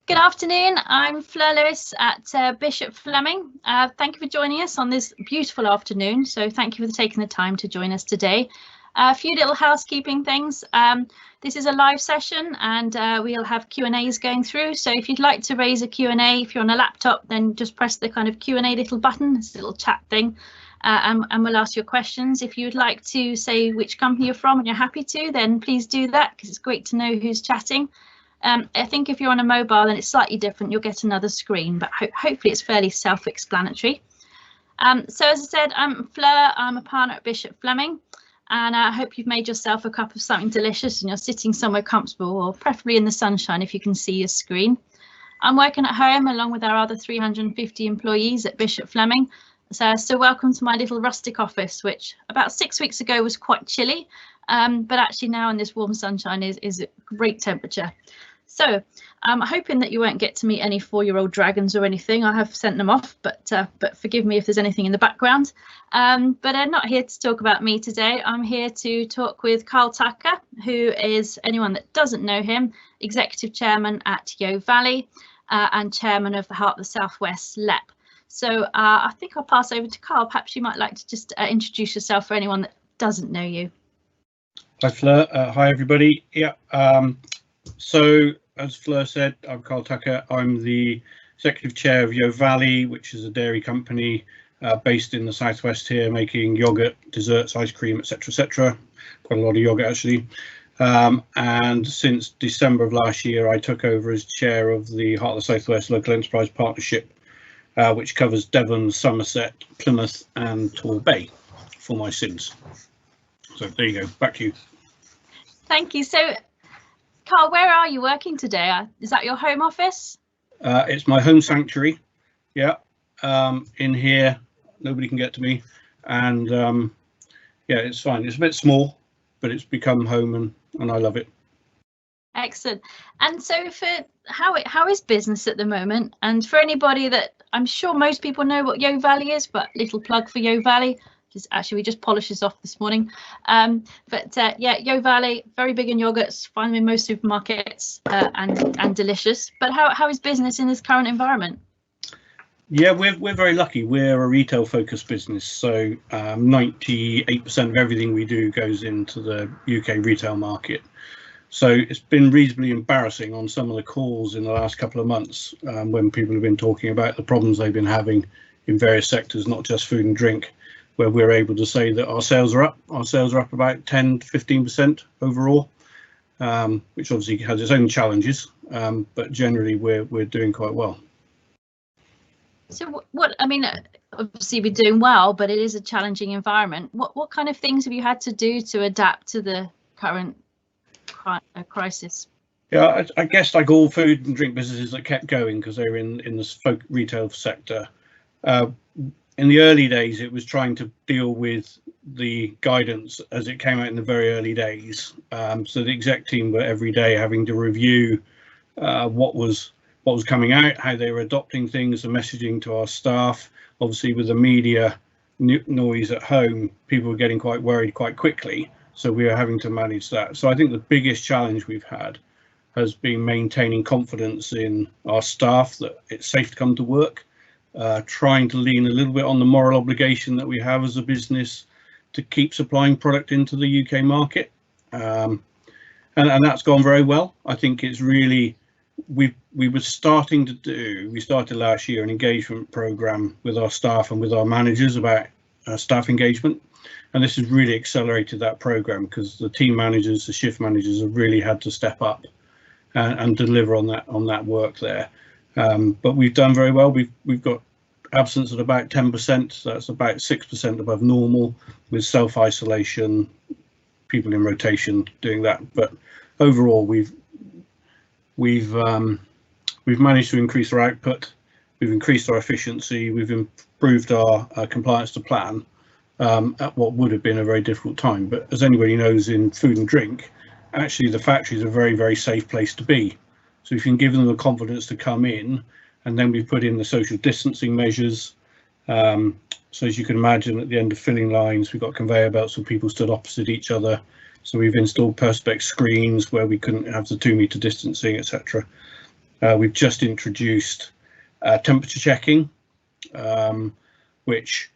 Good afternoon, I'm Fleur Lewis at Bishop Fleming. Thank you for joining us on this beautiful afternoon. So thank you for taking the time to join us today. A few little housekeeping things. This is a live session and we'll have Q&As going through. So if you'd like to raise a Q&A, if you're on a laptop, then just press the kind of Q&A little button, this little chat thing, and we'll ask your questions. If you'd like to say which company you're from and you're happy to, then please do that because it's great to know who's chatting. I think if you're on a mobile, then it's slightly different. You'll get another screen, but hopefully it's fairly self-explanatory. So as I said, I'm Fleur. I'm a partner at Bishop Fleming, and I hope you've made yourself a cup of something delicious and you're sitting somewhere comfortable, or preferably in the sunshine if you can see your screen. I'm working at home along with our other 350 employees at Bishop Fleming. So welcome to my little rustic office, which about 6 weeks ago was quite chilly, but actually now in this warm sunshine is a great temperature. So I'm hoping that you won't get to meet any 4-year-old dragons or anything. I have sent them off, but forgive me if there's anything in the background. But I'm not here to talk about me today. I'm here to talk with Karl Tucker, who is, anyone that doesn't know him, Executive Chairman at Yeo Valley and Chairman of the Heart of the Southwest LEP. So I think I'll pass over to Karl. Perhaps you might like to just introduce yourself for anyone that doesn't know you. Hi Fleur, hi everybody. Yeah, so as Fleur said, I'm Karl Tucker. I'm the Executive Chair of Yeo Valley, which is a dairy company based in the southwest here, making yogurt, desserts, ice cream, etc. Quite a lot of yogurt actually. And since December of last year, I took over as chair of the Heart of the Southwest Local Enterprise Partnership, which covers Devon, Somerset, Plymouth and Torbay for my sins. So there you go, back to you. Thank you. So Karl, where are you working today? Is that your home office? It's my home sanctuary. Yeah, in here, nobody can get to me. And yeah, it's fine. It's a bit small, but it's become home and I love it. Excellent. And so for how is business at the moment? And for anybody that, I'm sure most people know what Yeo Valley is, but little plug for Yeo Valley. Actually, we just polished this off this morning. Yeah, Yeo Valley, very big in yogurts, find them in most supermarkets and delicious. But how is business in this current environment? Yeah, we're very lucky. We're a retail focused business. So 98% of everything we do goes into the UK retail market. So it's been reasonably embarrassing on some of the calls in the last couple of months when people have been talking about the problems they've been having in various sectors, not just food and drink, where we're able to say that our sales are up. Our sales are up about 10 to 15% overall, which obviously has its own challenges, but generally we're doing quite well. So what I mean, obviously we're doing well, but it is a challenging environment. What kind of things have you had to do to adapt to the current crisis? Yeah, I guess like all food and drink businesses that kept going because they were in the retail sector. In the early days, it was trying to deal with the guidance as it came out in the very early days. So the exec team were every day having to review what was coming out, how they were adopting things, the messaging to our staff. Obviously, with the media noise at home, people were getting quite worried quite quickly. So we are having to manage that. So I think the biggest challenge we've had has been maintaining confidence in our staff that it's safe to come to work. Trying to lean a little bit on the moral obligation that we have as a business to keep supplying product into the UK market, and that's gone very well. I think it's really we started last year an engagement program with our staff and with our managers about staff engagement, and this has really accelerated that program because the team managers, the shift managers have really had to step up and deliver on that work there. But we've done very well. We've got absence at about 10%. So that's about 6% above normal, with self-isolation, people in rotation doing that. But overall, we've managed to increase our output. We've increased our efficiency. We've improved our compliance to plan at what would have been a very difficult time. But as anybody knows, in food and drink, actually the factory is a very, very safe place to be. So if you can give them the confidence to come in, and then we put in the social distancing measures. So as you can imagine, at the end of filling lines, we've got conveyor belts where people stood opposite each other. So we've installed perspex screens where we couldn't have the 2 metre distancing, etc. We've just introduced temperature checking, which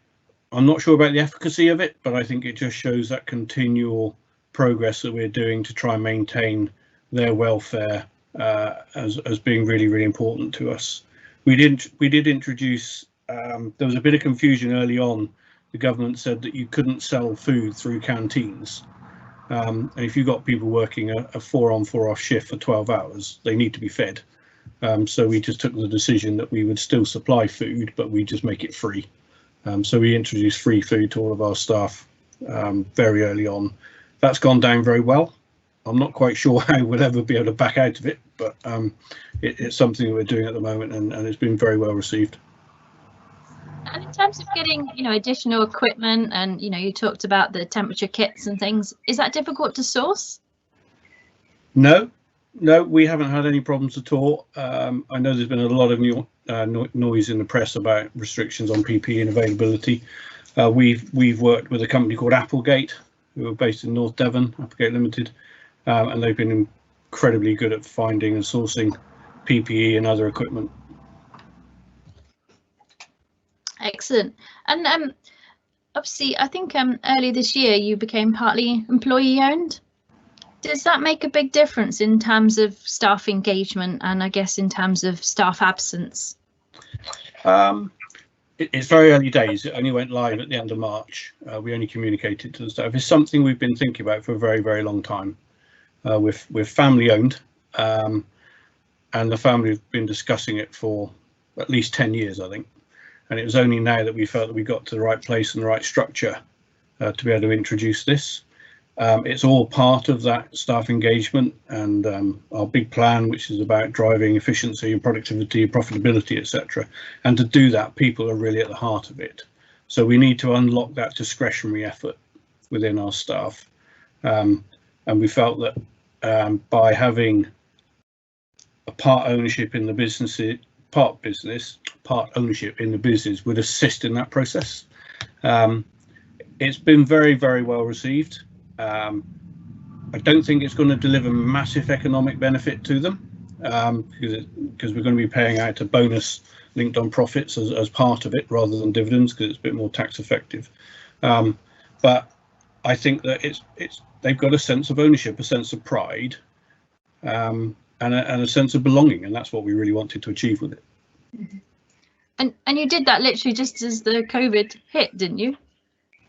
I'm not sure about the efficacy of it, but I think it just shows that continual progress that we're doing to try and maintain their welfare as being really, really important to us. We did introduce, there was a bit of confusion early on. The government said that you couldn't sell food through canteens. And if you've got people working a 4-on 4-off shift for 12 hours, they need to be fed. So we just took the decision that we would still supply food, but we just make it free. So we introduced free food to all of our staff very early on. That's gone down very well. I'm not quite sure how we'll ever be able to back out of it, but it's something that we're doing at the moment, and it's been very well received. And in terms of getting, additional equipment, and you talked about the temperature kits and things, is that difficult to source? No, we haven't had any problems at all. I know there's been a lot of noise in the press about restrictions on PPE and availability. We've worked with a company called Applegate, who are based in North Devon, Applegate Limited, and they've been incredibly good at finding and sourcing PPE and other equipment. Excellent. And obviously, I think earlier this year you became partly employee owned. Does that make a big difference in terms of staff engagement and I guess in terms of staff absence? It's very early days. It only went live at the end of March. We only communicated to the staff. It's something we've been thinking about for a very, very long time. We're family owned, and the family have been discussing it for at least 10 years, I think. And it was only now that we felt that we got to the right place and the right structure to be able to introduce this. It's all part of that staff engagement and our big plan, which is about driving efficiency and productivity and profitability, etc. And to do that, people are really at the heart of it. So we need to unlock that discretionary effort within our staff. And we felt that by having a part ownership in the business, part ownership in the business would assist in that process. It's been very, very well received. I don't think it's going to deliver massive economic benefit to them because we're going to be paying out a bonus linked on profits as part of it rather than dividends because it's a bit more tax effective. But I think that they've got a sense of ownership, a sense of pride, and a sense of belonging, and that's what we really wanted to achieve with it. And you did that literally just as the COVID hit, didn't you?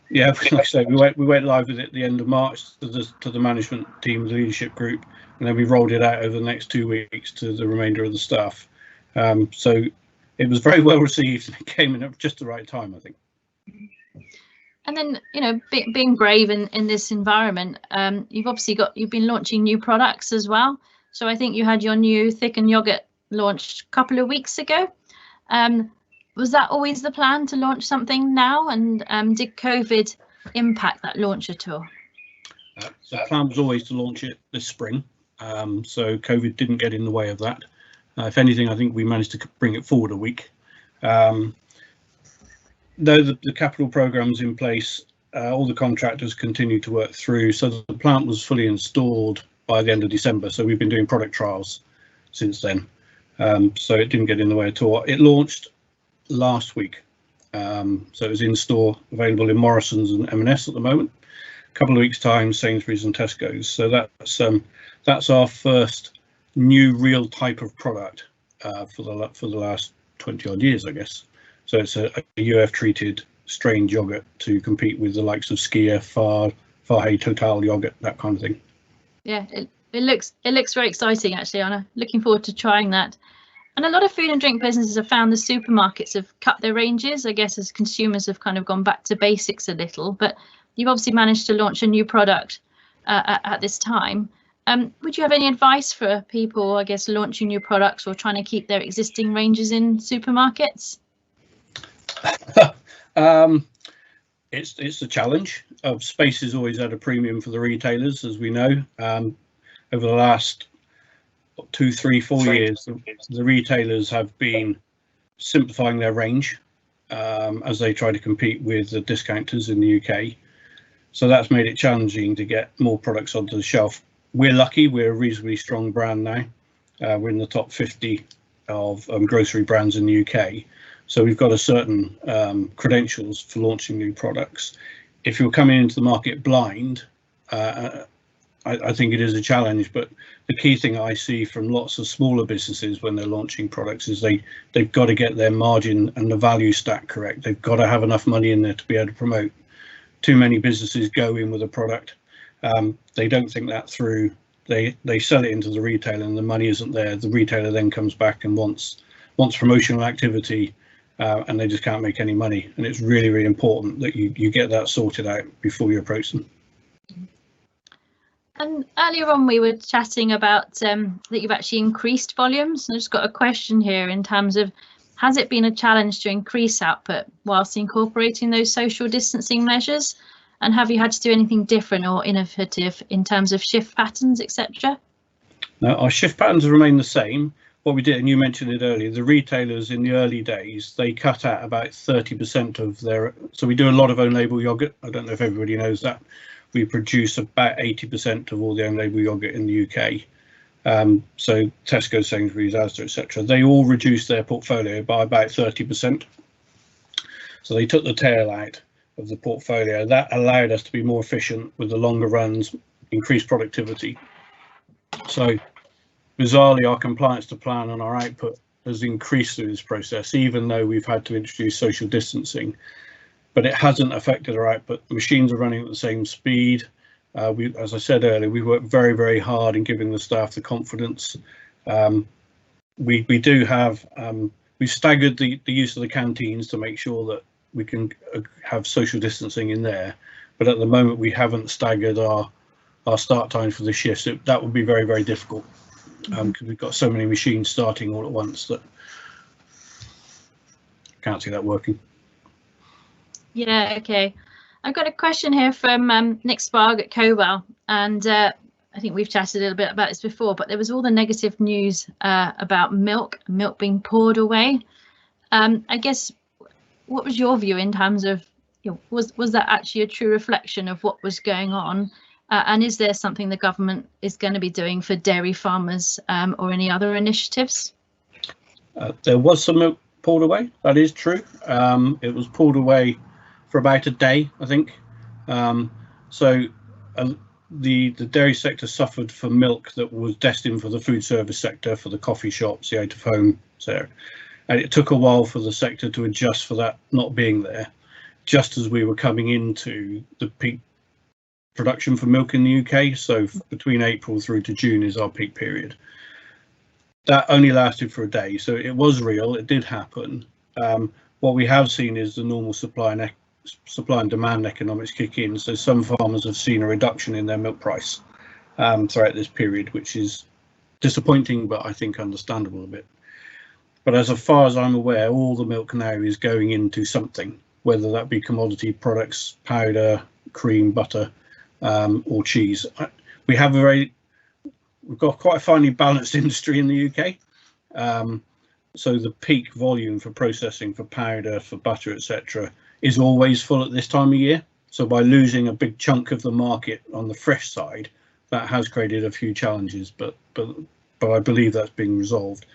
Yeah, like I say, we went live with it at the end of March to the management team, the leadership group, and then we rolled it out over the next 2 weeks to the remainder of the staff. So it was very well received, and it came in at just the right time, I think. And then, being brave in this environment, you've been launching new products as well. So I think you had your new thickened yogurt launched a couple of weeks ago. Was that always the plan to launch something now? And did COVID impact that launch at all? The plan was always to launch it this spring. So COVID didn't get in the way of that. If anything, I think we managed to bring it forward a week. Though the capital program's in place, all the contractors continue to work through. So the plant was fully installed by the end of December. So we've been doing product trials since then. So it didn't get in the way at all. It launched last week. So it was in store, available in Morrison's and M&S at the moment. A couple of weeks' time, Sainsbury's and Tesco's. So that's our first new real type of product for the last 20 odd years, I guess. So it's a UF treated strained yogurt to compete with the likes of Skia, Farhay, Total yogurt, that kind of thing. Yeah, it looks very exciting actually, Anna. Looking forward to trying that. And a lot of food and drink businesses have found the supermarkets have cut their ranges, I guess, as consumers have kind of gone back to basics a little. But you've obviously managed to launch a new product at this time. Would you have any advice for people, I guess, launching new products or trying to keep their existing ranges in supermarkets? It's a challenge. Space is always at a premium for the retailers, as we know. Over the last 2, 3, 4 years, the retailers have been simplifying their range as they try to compete with the discounters in the UK. So that's made it challenging to get more products onto the shelf. We're lucky, we're a reasonably strong brand now. We're in the top 50 of grocery brands in the UK. So we've got a certain credentials for launching new products. If you're coming into the market blind, I think it is a challenge, but the key thing I see from lots of smaller businesses when they're launching products is they've got to get their margin and the value stack correct. They've got to have enough money in there to be able to promote. Too many businesses go in with a product, they don't think that through. They sell it into the retailer and the money isn't there. The retailer then comes back and wants promotional activity, and they just can't make any money. And it's really, really important that you get that sorted out before you approach them. And earlier on we were chatting about that you've actually increased volumes. I've just got a question here in terms of, has it been a challenge to increase output whilst incorporating those social distancing measures? And have you had to do anything different or innovative in terms of shift patterns, etc.? No, our shift patterns have remained the same. What we did, and you mentioned it earlier, the retailers in the early days, they cut out about 30% of their, so we do a lot of own label yogurt. I don't know if everybody knows that. We produce about 80% of all the own label yogurt in the UK. So Tesco, Sainsbury's, Asda, etc. They all reduced their portfolio by about 30%. So they took the tail out of the portfolio. That allowed us to be more efficient with the longer runs, increased productivity. So bizarrely, our compliance to plan and our output has increased through this process, even though we've had to introduce social distancing. But it hasn't affected our output. The machines are running at the same speed. As I said earlier, we work very, very hard in giving the staff the confidence. We do have, we've staggered the use of the canteens to make sure that we can have social distancing in there. But at the moment, we haven't staggered our start times for the shifts. That would be very, very difficult because we've got so many machines starting all at once that I can't see that working. Yeah, okay. I've got a question here from Nick Sparg at Cobell, and I think we've chatted a little bit about this before, but there was all the negative news about milk being poured away. I guess, what was your view in terms of, was that actually a true reflection of what was going on? And is there something the government is going to be doing for dairy farmers or any other initiatives? There was some milk poured away, that is true. It was poured away for about a day, I think. The dairy sector suffered for milk that was destined for the food service sector, for the coffee shops, the out of home sector. And it took a while for the sector to adjust for that not being there, just as we were coming into the peak production for milk in the UK. So between April through to June is our peak period. That only lasted for a day, so it was real, it did happen. What we have seen is the normal supply and demand economics kick in. So some farmers have seen a reduction in their milk price throughout this period, which is disappointing, but I think understandable a bit. But as far as I'm aware, all the milk now is going into something, whether that be commodity products, powder, cream, butter, or cheese. We've got quite a finely balanced industry in the UK. So the peak volume for processing, for powder, for butter, etc., is always full at this time of year. So by losing a big chunk of the market on the fresh side, that has created a few challenges, but I believe that's being resolved.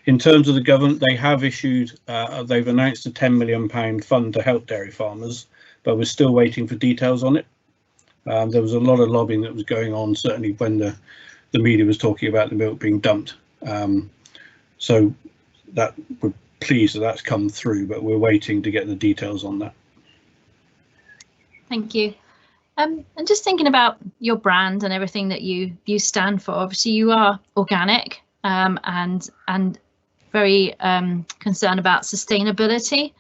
In terms of the government, they have issued, they've announced a £10 million fund to help dairy farmers, but we're still waiting for details on it. There was a lot of lobbying that was going on, certainly when the media was talking about the milk being dumped. So that we're pleased that that's come through, but we're waiting to get the details on that. Thank you. And just thinking about your brand and everything that you stand for, obviously you are organic and very concerned about sustainability.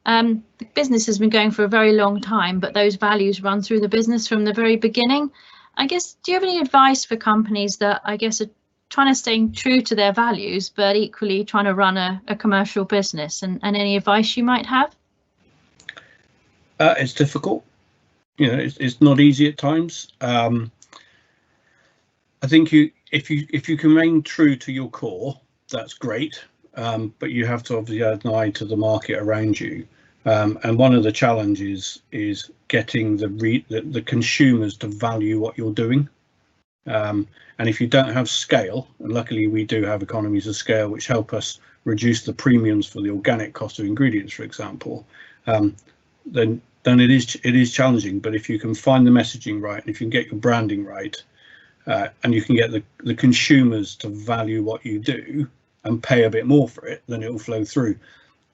The business has been going for a very long time, but those values run through the business from the very beginning. I guess, do you have any advice for companies that I guess are trying to stay true to their values, but equally trying to run a commercial business, and any advice you might have? It's difficult. It's not easy at times. I think if you can remain true to your core, that's great. But you have to obviously add an eye to the market around you. And one of the challenges is getting the consumers to value what you're doing. And if you don't have scale, and luckily we do have economies of scale which help us reduce the premiums for the organic cost of ingredients, for example, then it is challenging. But if you can find the messaging right, and if you can get your branding right, and you can get the consumers to value what you do and pay a bit more for it, then it will flow through.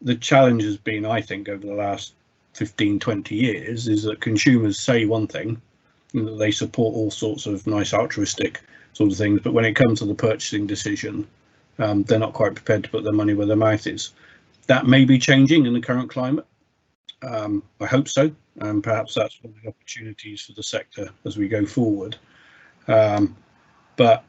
The challenge has been, I think, over the last 15, 20 years, is that consumers say one thing, that they support all sorts of nice altruistic sort of things, but when it comes to the purchasing decision, they're not quite prepared to put their money where their mouth is. That may be changing in the current climate. I hope so, and perhaps that's one of the opportunities for the sector as we go forward. But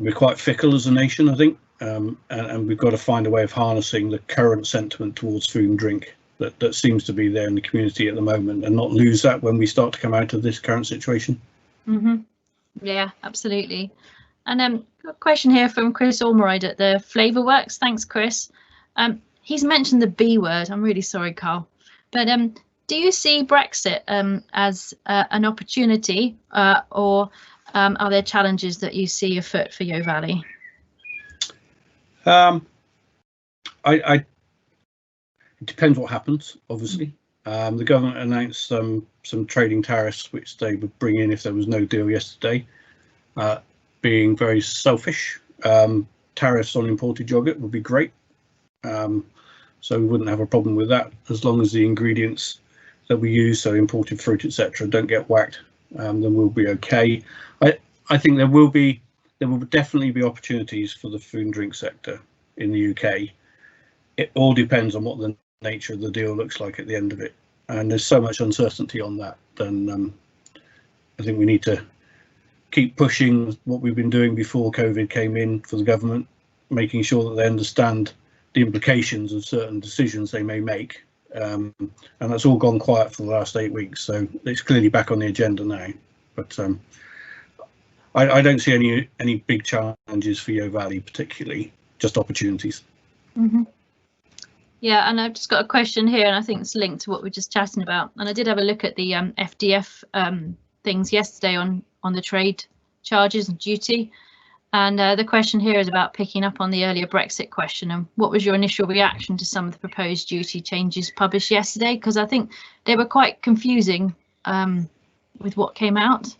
we're quite fickle as a nation, I think, and we've got to find a way of harnessing the current sentiment towards food and drink that seems to be there in the community at the moment, and not lose that when we start to come out of this current situation. Yeah, absolutely. And got a question here from Chris Ormeroyd at the Flavour Works. Thanks, Chris. He's mentioned the B word. I'm really sorry, Karl. But do you see Brexit as an opportunity, or are there challenges that you see afoot for Yeo Valley? It depends what happens, obviously. The government announced some trading tariffs which they would bring in if there was no deal yesterday. Being very selfish, tariffs on imported yogurt would be great. So we wouldn't have a problem with that, as long as the ingredients that we use, so imported fruit, etc., don't get whacked. Then we'll be okay. I think there will definitely be opportunities for the food and drink sector in the UK. It all depends on what the nature of the deal looks like at the end of it, and there's so much uncertainty on that. Then I think we need to keep pushing what we've been doing before COVID came in for the government, making sure that they understand the implications of certain decisions they may make, and that's all gone quiet for the last 8 weeks, so it's clearly back on the agenda now. But I don't see any big challenges for Yeo Valley particularly, just opportunities. Yeah, and I've just got a question here, and I think it's linked to what we're just chatting about. And I did have a look at the FDF things yesterday on the trade charges and duty. And the question here is about picking up on the earlier Brexit question. And what was your initial reaction to some of the proposed duty changes published yesterday? Because I think they were quite confusing with what came out.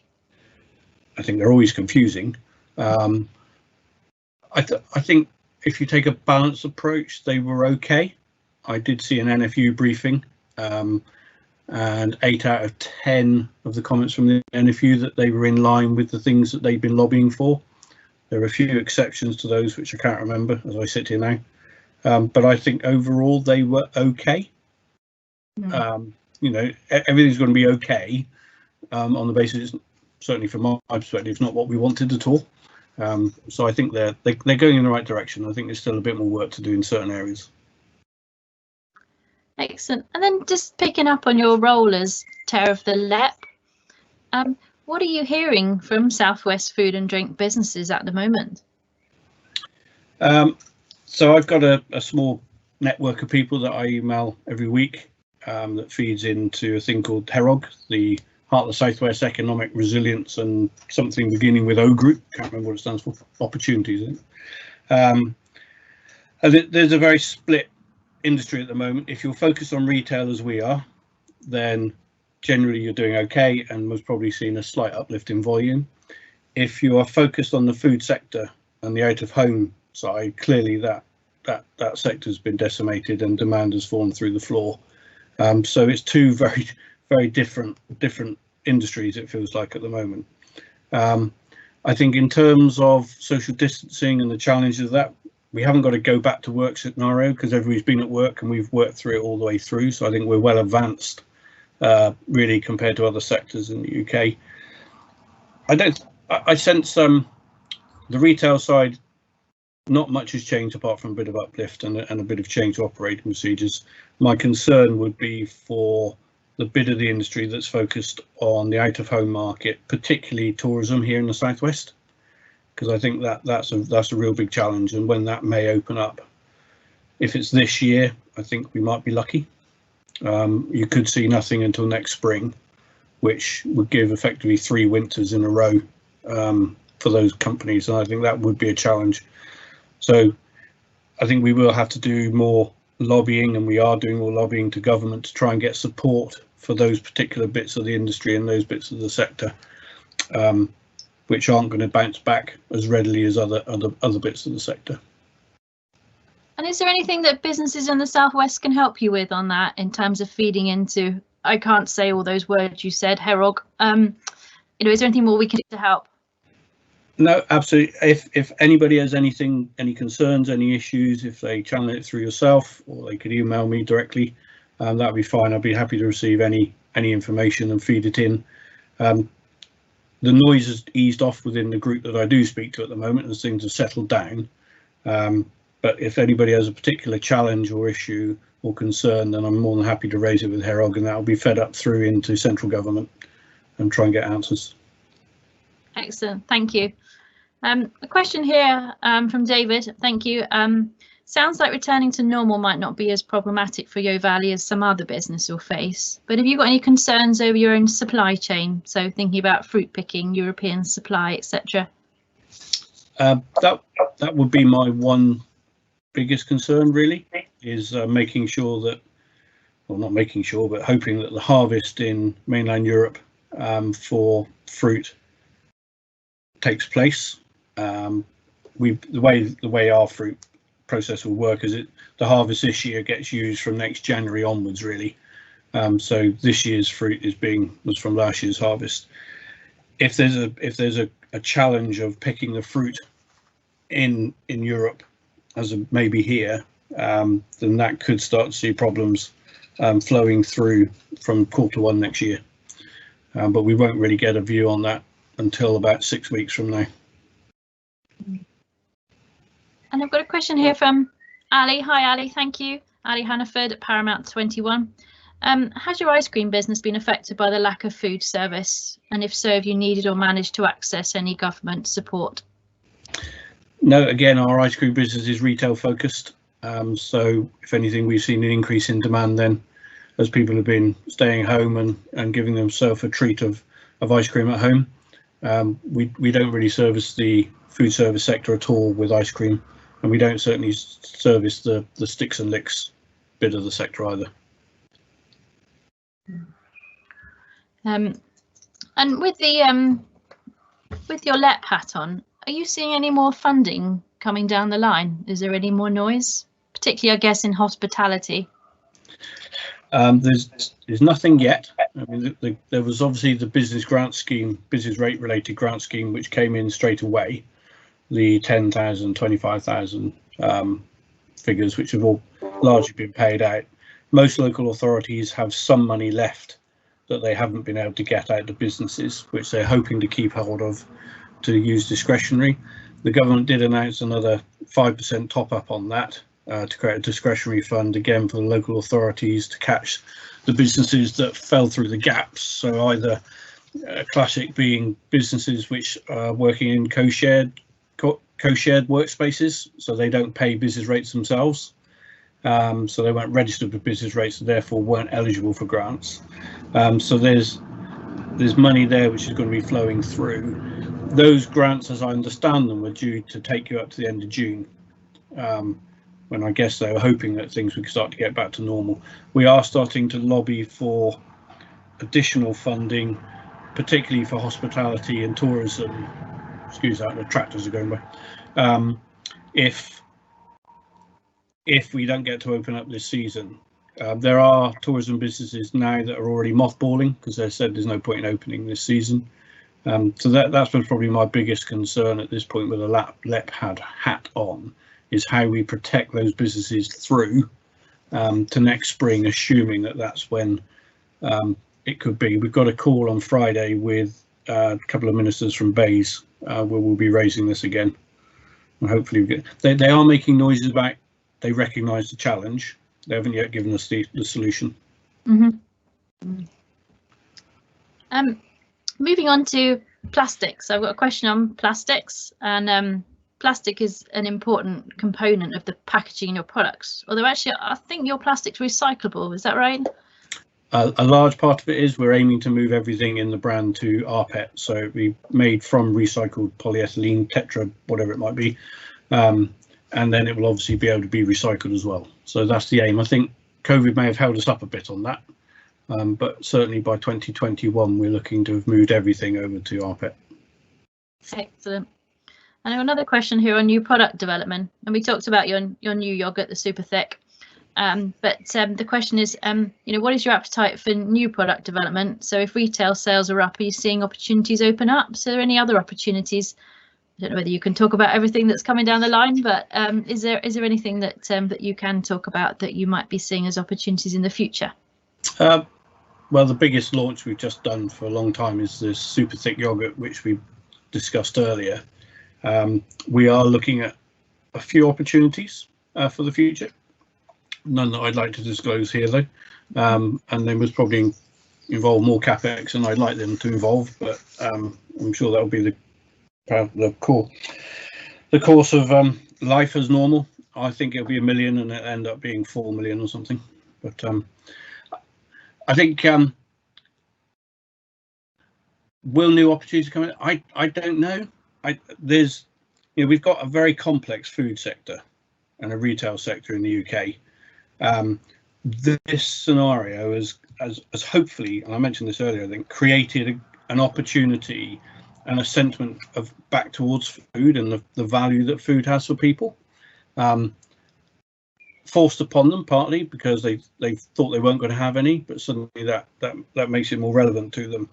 I think they're always confusing. I think if you take a balanced approach, they were okay. I did see an NFU briefing, and 8 out of 10 of the comments from the NFU that they were in line with the things that they've been lobbying for. There are a few exceptions to those which I can't remember as I sit here now, but I think overall they were okay. You know, everything's going to be okay on the basis, certainly from my perspective, it's not what we wanted at all. So I think they're going in the right direction. I think there's still a bit more work to do in certain areas. Excellent. And then just picking up on your role as chair of the LEP, what are you hearing from Southwest food and drink businesses at the moment? So I've got a small network of people that I email every week that feeds into a thing called HEROG, the Heart of the Southwest Economic Resilience and something beginning with O Group. Can't remember what it stands for. Opportunities. And there's a very split industry at the moment. If you're focused on retail as we are, then generally you're doing okay and most probably seen a slight uplift in volume. If you are focused on the food sector and the out of home side, clearly that sector has been decimated and demand has fallen through the floor. So it's two very, very different industries, it feels like, at the moment. I think in terms of social distancing and the challenges of that, we haven't got to go back to work scenario because everybody's been at work and we've worked through it all the way through. So I think we're well advanced, really, compared to other sectors in the UK. I sense the retail side, not much has changed apart from a bit of uplift and a bit of change to operating procedures. My concern would be for the bit of the industry that's focused on the out of home market, particularly tourism here in the Southwest, because I think that's a real big challenge. And when that may open up, if it's this year, I think we might be lucky. You could see nothing until next spring, which would give effectively 3 winters in a row for those companies, and I think that would be a challenge. So I think we will have to do more lobbying, and we are doing more lobbying to government to try and get support for those particular bits of the industry and those bits of the sector, which aren't going to bounce back as readily as other bits of the sector. And is there anything that businesses in the Southwest can help you with on that, in terms of feeding into, I can't say all those words you said, Herog, is there anything more we can do to help? No, absolutely. If anybody has any concerns, any issues, if they channel it through yourself, or they could email me directly, that would be fine. I'd be happy to receive any information and feed it in. The noise has eased off within the group that I do speak to at the moment, as things have settled down. But if anybody has a particular challenge or issue or concern, then I'm more than happy to raise it with Herog, and that will be fed up through into central government and try and get answers. Excellent, thank you. A question here from David, thank you. Sounds like returning to normal might not be as problematic for Yeo Valley as some other business will face, but have you got any concerns over your own supply chain? So thinking about fruit picking, European supply, etc. That would be my one biggest concern, really, is making sure that, well, not making sure, but hoping that the harvest in mainland Europe for fruit takes place. The way our fruit process will work is the harvest this year gets used from next January onwards, really. So this year's fruit was from last year's harvest. If there's a challenge of picking the fruit in Europe, as maybe here, then that could start to see problems flowing through from Q1 next year. But we won't really get a view on that until about 6 weeks from now. And I've got a question here from Ali. Hi Ali, thank you. Ali Hannaford at Paramount 21. Has your ice cream business been affected by the lack of food service? And if so, have you needed or managed to access any government support? No, again, our ice cream business is retail focused. So if anything, we've seen an increase in demand then, as people have been staying home and giving themselves a treat of ice cream at home. We don't really service the food service sector at all with ice cream, and we don't certainly service the sticks and licks bit of the sector either. And with your LEP hat on, are you seeing any more funding coming down the line? Is there any more noise, particularly, I guess, in hospitality? There's nothing yet. I mean, there was obviously the business grant scheme, business rate related grant scheme, which came in straight away. The 10,000, 25,000 figures, which have all largely been paid out. Most local authorities have some money left that they haven't been able to get out to businesses, which they're hoping to keep hold of to use discretionary. The government did announce another 5% top up on that to create a discretionary fund again for the local authorities to catch the businesses that fell through the gaps. So either classic being businesses which are working in co-shared workspaces, so they don't pay business rates themselves, so they weren't registered with business rates and therefore weren't eligible for grants. So there's money there which is going to be flowing through. Those grants, as I understand them, were due to take you up to the end of June, when I guess they were hoping that things would start to get back to normal. We are starting to lobby for additional funding, particularly for hospitality and tourism. Excuse that, the tractors are going by. If we don't get to open up this season, there are tourism businesses now that are already mothballing because they said there's no point in opening this season. So that's been probably my biggest concern at this point with a LEP hat on, is how we protect those businesses through to next spring, assuming that that's when it could be. We've got a call on Friday with a couple of ministers from Bays where we'll be raising this again. And hopefully they are making noises about they recognise the challenge. They haven't yet given us the solution. Mm-hmm. Moving on to plastics. I've got a question on plastics, and plastic is an important component of the packaging in your products. Although actually, I think your plastic's recyclable. Is that right? A large part of it is we're aiming to move everything in the brand to rPET, so it'll be made from recycled polyethylene, tetra, whatever it might be, and then it will obviously be able to be recycled as well. So that's the aim. I think COVID may have held us up a bit on that, but certainly by 2021 we're looking to have moved everything over to rPET. Excellent. I have another question here on new product development, and we talked about your new yogurt, the super thick. But the question is, what is your appetite for new product development? So if retail sales are up, are you seeing opportunities open up? So are there any other opportunities? I don't know whether you can talk about everything that's coming down the line, but is there anything that that you can talk about that you might be seeing as opportunities in the future? Well, the biggest launch we've just done for a long time is this super thick yogurt, which we discussed earlier. We are looking at a few opportunities for the future. None that I'd like to disclose here, though, and they would probably involve more capex than I'd like them to involve. But I'm sure that'll be the course of life as normal. I think it'll be 1 million, and it'll end up being 4 million or something. But I think will new opportunities come in? I don't know. We've got a very complex food sector and a retail sector in the UK. This scenario has hopefully, and I mentioned this earlier, I think created an opportunity and a sentiment of back towards food and the value that food has for people. Forced upon them partly because they thought they weren't going to have any, but suddenly that makes it more relevant to them.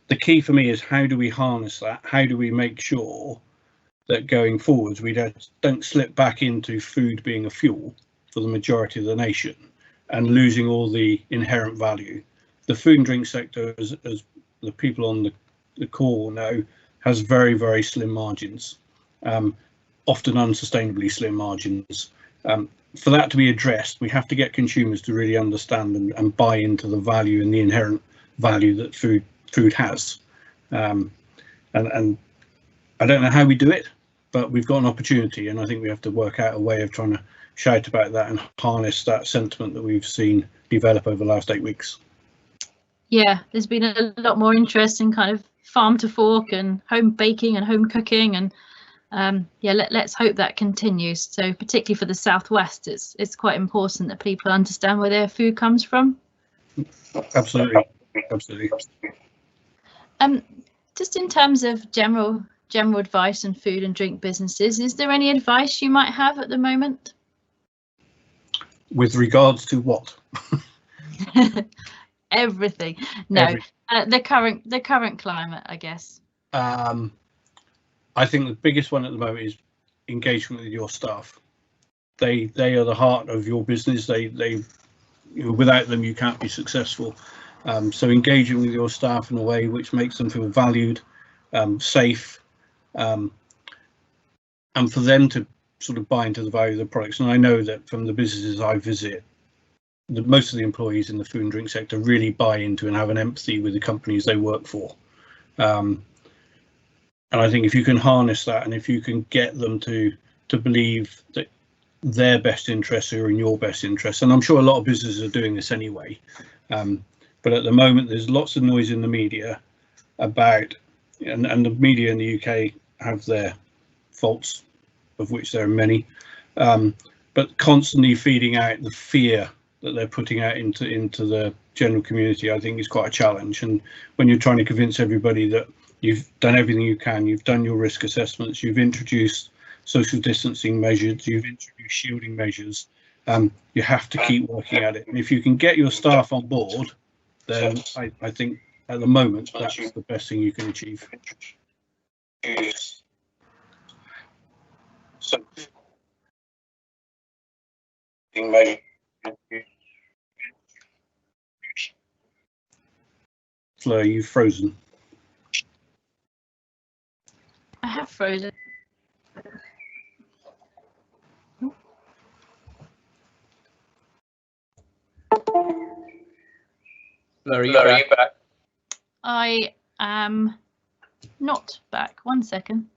The key for me is, how do we harness that? How do we make sure that going forwards we don't slip back into food being a fuel for the majority of the nation and losing all the inherent value? The food and drink sector, as the people on the call know, has very, very slim margins, often unsustainably slim margins. For that to be addressed, we have to get consumers to really understand and buy into the value and the inherent value that food has. And I don't know how we do it, but we've got an opportunity, and I think we have to work out a way of trying to shout about that and harness that sentiment that we've seen develop over the last 8 weeks. Yeah, there's been a lot more interest in kind of farm to fork and home baking and home cooking, and let's hope that continues. So particularly for the Southwest, it's quite important that people understand where their food comes from. Absolutely. Just in terms of general advice on food and drink businesses, is there any advice you might have at the moment? With regards to what? Everything. No, the current climate, I guess. I think the biggest one at the moment is engagement with your staff. They are the heart of your business. Without them you can't be successful. So engaging with your staff in a way which makes them feel valued, safe, and for them to sort of buy into the value of the products. And I know that from the businesses I visit, most of the employees in the food and drink sector really buy into and have an empathy with the companies they work for. And I think if you can harness that, and if you can get them to believe that their best interests are in your best interests, and I'm sure a lot of businesses are doing this anyway, but at the moment there's lots of noise in the media about, and the media in the UK have their faults, of which there are many, but constantly feeding out the fear that they're putting out into the general community, I think is quite a challenge. And when you're trying to convince everybody that you've done everything you can, you've done your risk assessments, you've introduced social distancing measures, you've introduced shielding measures, you have to keep working at it. And if you can get your staff on board, then I think at the moment that's the best thing you can achieve. Fleur, you've frozen. I have frozen. Fleur, are you back? I am not back. 1 second.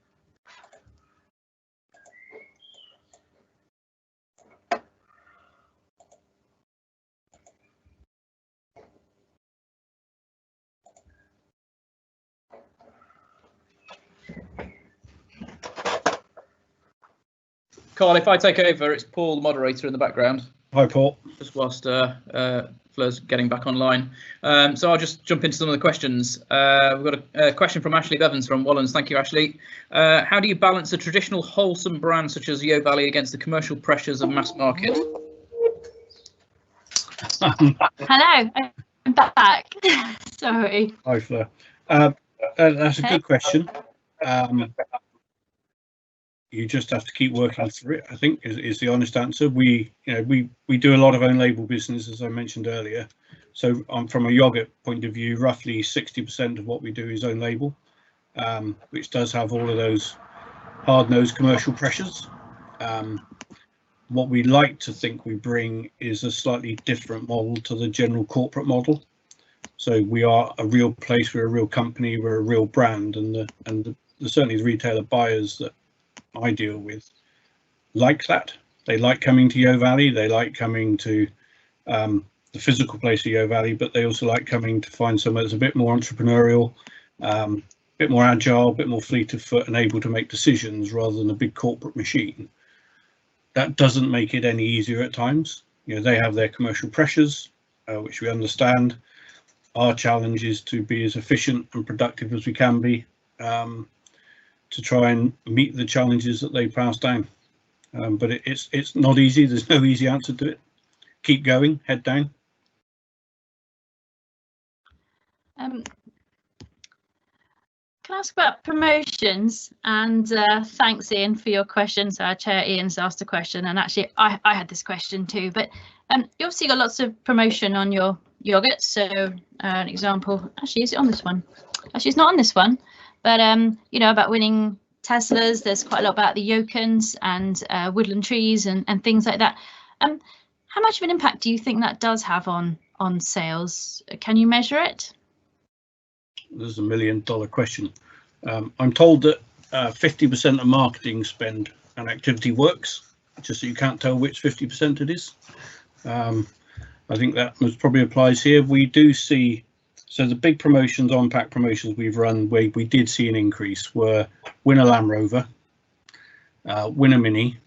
Carl, if I take over, it's Paul, the moderator, in the background. Hi, Paul. Just whilst Fleur's getting back online. So I'll just jump into some of the questions. We've got a question from Ashley Bevans from Wallens. Thank you, Ashley. How do you balance a traditional wholesome brand such as Yeo Valley against the commercial pressures of mass market? Hello, I'm back. Sorry. Hi, Fleur. That's a good question. You just have to keep working through it, I think, is the honest answer. We do a lot of own label business, as I mentioned earlier. So from a yogurt point of view, roughly 60% of what we do is own label, which does have all of those hard-nosed commercial pressures. What we like to think we bring is a slightly different model to the general corporate model. So we are a real place, we're a real company, we're a real brand, and certainly the retailer buyers that I deal with like that. They like coming to Yeo Valley, they like coming to the physical place of Yeo Valley, but they also like coming to find somewhere that's a bit more entrepreneurial, a bit more agile, a bit more fleet of foot and able to make decisions rather than a big corporate machine. That doesn't make it any easier at times. They have their commercial pressures, which we understand. Our challenge is to be as efficient and productive as we can be, to try and meet the challenges that they pass down. But it's not easy. There's no easy answer to it. Keep going, head down. Can I ask about promotions? And thanks, Ian, for your question. So our chair, Ian's asked a question, and actually I had this question too. But you obviously got lots of promotion on your yogurt. So an example, actually, is it on this one? Actually, it's not on this one. But about winning Teslas. There's quite a lot about the Yokens and woodland trees and things like that. How much of an impact do you think that does have on sales? Can you measure it? This is $1 million question. I'm told that 50% of marketing spend and activity works, just so you can't tell which 50% it is. I think that most probably applies here. We do see, so the big promotions, on-pack promotions we've run, where we did see an increase, were win a Land Rover, win a Mini,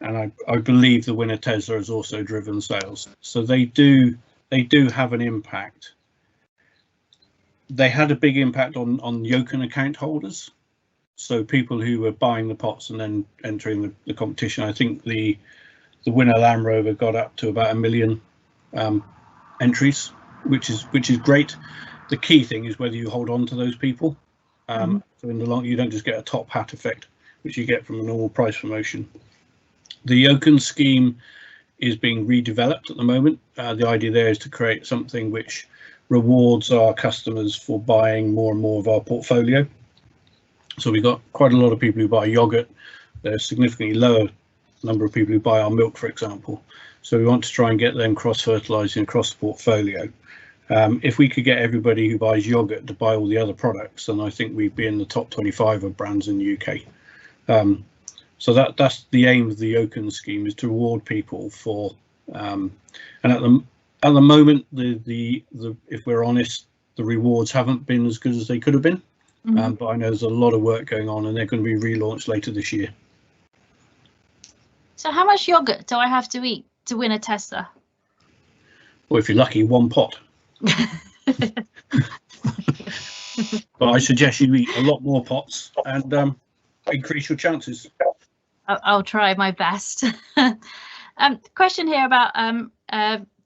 and I believe the winner Tesla has also driven sales. So they do have an impact. They had a big impact on Yoken account holders, so people who were buying the pots and then entering the competition. I think the winner Land Rover got up to about 1 million entries, which is great. The key thing is whether you hold on to those people. So in the long, you don't just get a top hat effect, which you get from a normal price promotion. The Yoken scheme is being redeveloped at the moment. The idea there is to create something which rewards our customers for buying more and more of our portfolio. So we've got quite a lot of people who buy yogurt. There's significantly lower number of people who buy our milk, for example. So we want to try and get them cross-fertilizing across the portfolio. If we could get everybody who buys yogurt to buy all the other products, then I think we'd be in the top 25 of brands in the UK. So that's the aim of the Yoken scheme, is to reward people for, and at the moment, if we're honest, the rewards haven't been as good as they could have been. But I know there's a lot of work going on, and they're going to be relaunched later this year. So how much yogurt do I have to eat to win a Tesla? Well, if you're lucky, 1 pot. But I suggest you eat a lot more pots and increase your chances. I'll try my best. Question here about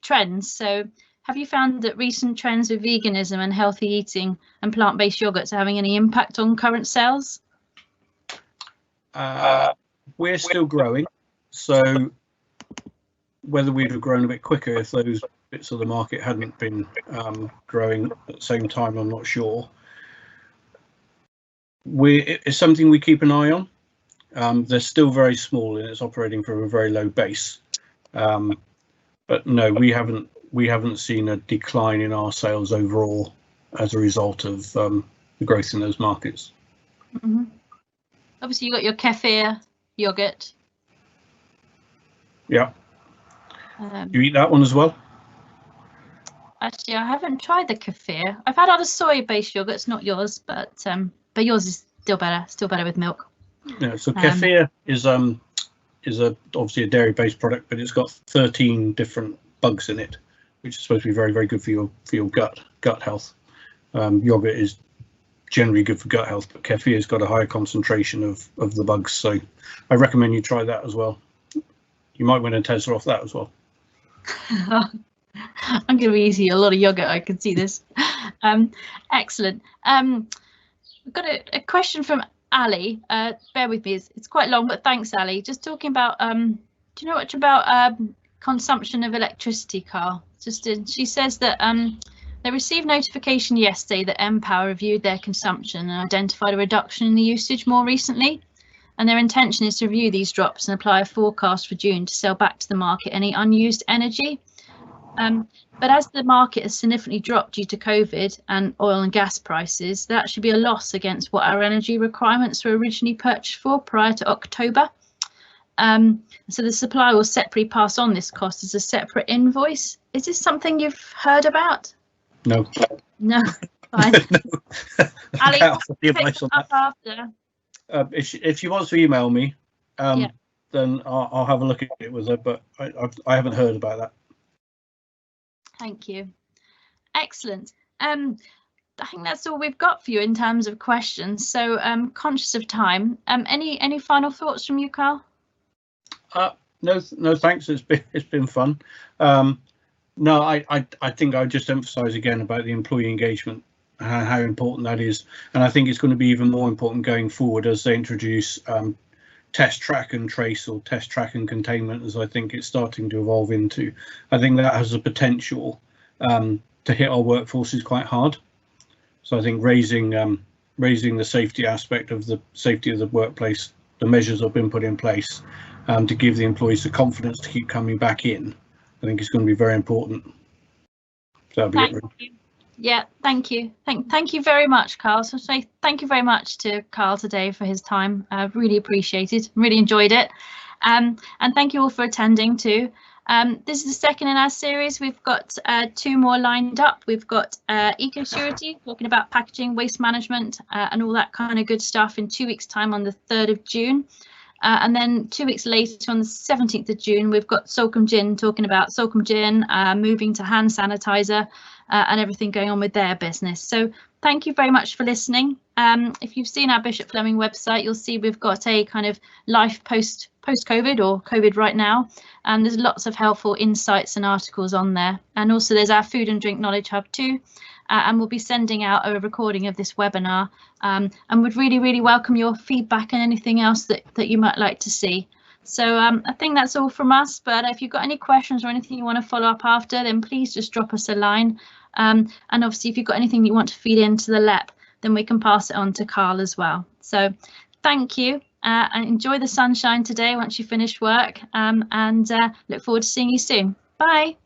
trends. So have you found that recent trends with veganism and healthy eating and plant-based yogurts are having any impact on current sales? We're still growing, so whether we'd have grown a bit quicker if those bits of the market hadn't been growing at the same time, I'm not sure. It's something we keep an eye on. They're still very small and it's operating from a very low base. But no, we haven't seen a decline in our sales overall as a result of the growth in those markets. Obviously, you got your Kefir yogurt. Yeah. You eat that one as well? Actually, I haven't tried the Kefir. I've had other soy-based yogurts, not yours, but yours is still better with milk. Yeah. So Kefir is is obviously a dairy-based product, but it's got 13 different bugs in it, which is supposed to be very, very good for your gut health. Yogurt is generally good for gut health, but kefir has got a higher concentration of the bugs, so I recommend you try that as well. You might win a Tesla off that as well. I'm going to be eating a lot of yogurt. I can see this. Excellent. We've got a question from Ali. Bear with me. It's quite long, but thanks, Ali. Just talking about. Do you know much about consumption of electricity, Karl? She says that they received notification yesterday that Empower reviewed their consumption and identified a reduction in the usage more recently. And their intention is to review these drops and apply a forecast for June to sell back to the market any unused energy. But as the market has significantly dropped due to COVID and oil and gas prices, that should be a loss against what our energy requirements were originally purchased for prior to October. So the supplier will separately pass on this cost as a separate invoice. Is this something you've heard about? No. No, fine. No. Ali, I'll we'll pick it up after. If she wants to email me, then I'll have a look at it with her, but I haven't heard about that. Thank you. Excellent. I think that's all we've got for you in terms of questions. So conscious of time, any final thoughts from you, Karl? No, thanks. It's been fun. No, I think I would just emphasize again about the employee engagement, how important that is, and I think it's going to be even more important going forward as they introduce test, track and trace, or test, track and containment, as I think it's starting to evolve into. I think that has the potential to hit our workforces quite hard. So I think raising the safety aspect of the safety of the workplace, the measures that have been put in place to give the employees the confidence to keep coming back in, I think it's going to be very important. So that'll be it, really. Yeah, thank you. Thank you very much, Karl. So say thank you very much to Karl today for his time. I've really appreciated, really enjoyed it. And thank you all for attending too. This is the second in our series. We've got 2 more lined up. We've got Eco-Surety, talking about packaging, waste management and all that kind of good stuff in 2 weeks' time on the 3rd of June. And then 2 weeks later on the 17th of June, we've got Solcombe Gin talking about Solcombe Gin moving to hand sanitizer and everything going on with their business. So thank you very much for listening. If you've seen our Bishop Fleming website, you'll see we've got a kind of life post-COVID or COVID right now. And there's lots of helpful insights and articles on there. And also there's our Food and Drink Knowledge Hub too. And we'll be sending out a recording of this webinar and would really, really welcome your feedback and anything else that you might like to see. So I think that's all from us. But if you've got any questions or anything you want to follow up after, then please just drop us a line. And obviously, if you've got anything you want to feed into the LEP, then we can pass it on to Karl as well. So thank you and enjoy the sunshine today once you finish work and look forward to seeing you soon. Bye.